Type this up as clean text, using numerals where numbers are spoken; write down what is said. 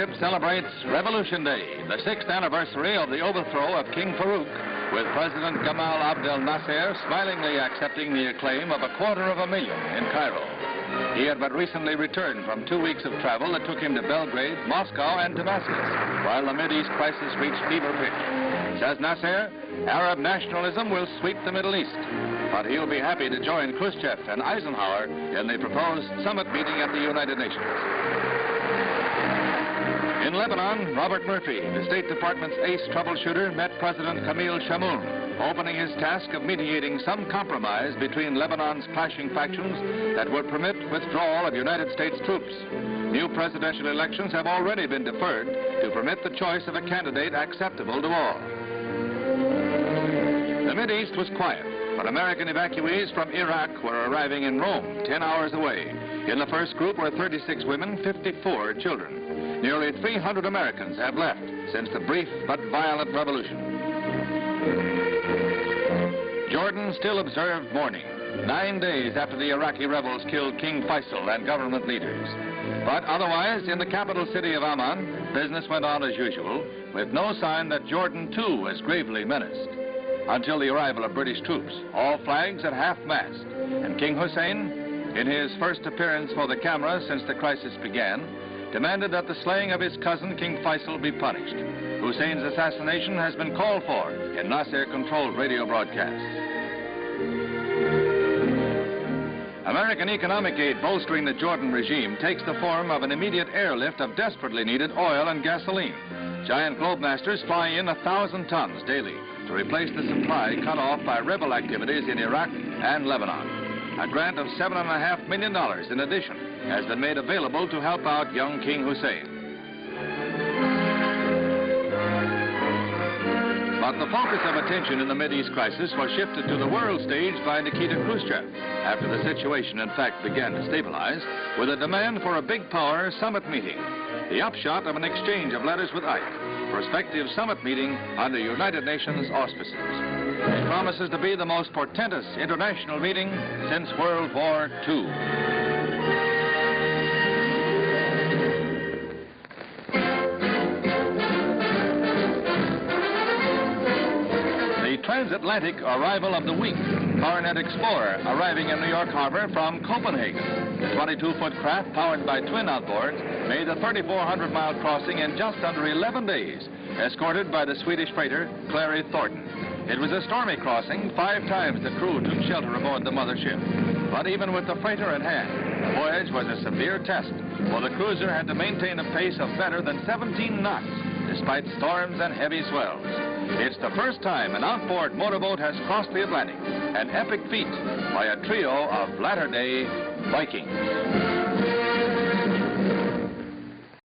ship celebrates Revolution Day, the 6th anniversary of the overthrow of King Farouk, with President Gamal Abdel Nasser smilingly accepting the acclaim of 250,000 in Cairo. He had but recently returned from 2 weeks of travel that took him to Belgrade, Moscow, and Damascus, while the Mideast crisis reached fever pitch. Says Nasser, Arab nationalism will sweep the Middle East, but he'll be happy to join Khrushchev and Eisenhower in the proposed summit meeting at the United Nations. In Lebanon, Robert Murphy, the State Department's ace troubleshooter, met President Shaboul, opening his task of mediating some compromise between Lebanon's clashing factions that would permit withdrawal of United States troops. New presidential elections have already been deferred to permit the choice of a candidate acceptable to all. The Mideast was quiet, but American evacuees from Iraq were arriving in Rome, 10 hours away. In the first group were 36 women, 54 children. Nearly 300 Americans have left since the brief but violent revolution. Jordan still observed mourning, 9 days after the Iraqi rebels killed King Feisal and government leaders. But otherwise, in the capital city of Amman, business went on as usual, with no sign that Jordan too was gravely menaced. Until the arrival of British troops, all flags at half-mast, and King Hussein, in his first appearance for the camera since the crisis began, demanded that the slaying of his cousin King Feisal be punished. Hussein's assassination has been called for in Nasser-controlled radio broadcasts. American economic aid bolstering the Jordan regime takes the form of an immediate airlift of desperately needed oil and gasoline. Giant Globemasters fly in 1,000 tons daily to replace the supply cut off by rebel activities in Iraq and Lebanon. A grant of $7.5 million in addition has been made available to help out young King Hussein. But the focus of attention in the Mideast crisis was shifted to the world stage by Nikita Khrushchev after the situation in fact began to stabilize with a demand for a big power summit meeting, the upshot of an exchange of letters with Ike, prospective summit meeting under United Nations auspices. It promises to be the most portentous international meeting since World War II. Transatlantic arrival of the week. Coronet Explorer arriving in New York Harbor from Copenhagen. The 22-foot craft, powered by twin outboards, made the 3,400-mile crossing in just under 11 days, escorted by the Swedish freighter Clary Thornton. It was a stormy crossing. 5 times the crew took shelter aboard the mothership. But even with the freighter at hand, the voyage was a severe test, for the cruiser had to maintain a pace of better than 17 knots, despite storms and heavy swells. It's the first time an outboard motorboat has crossed the Atlantic, an epic feat by a trio of latter-day Vikings.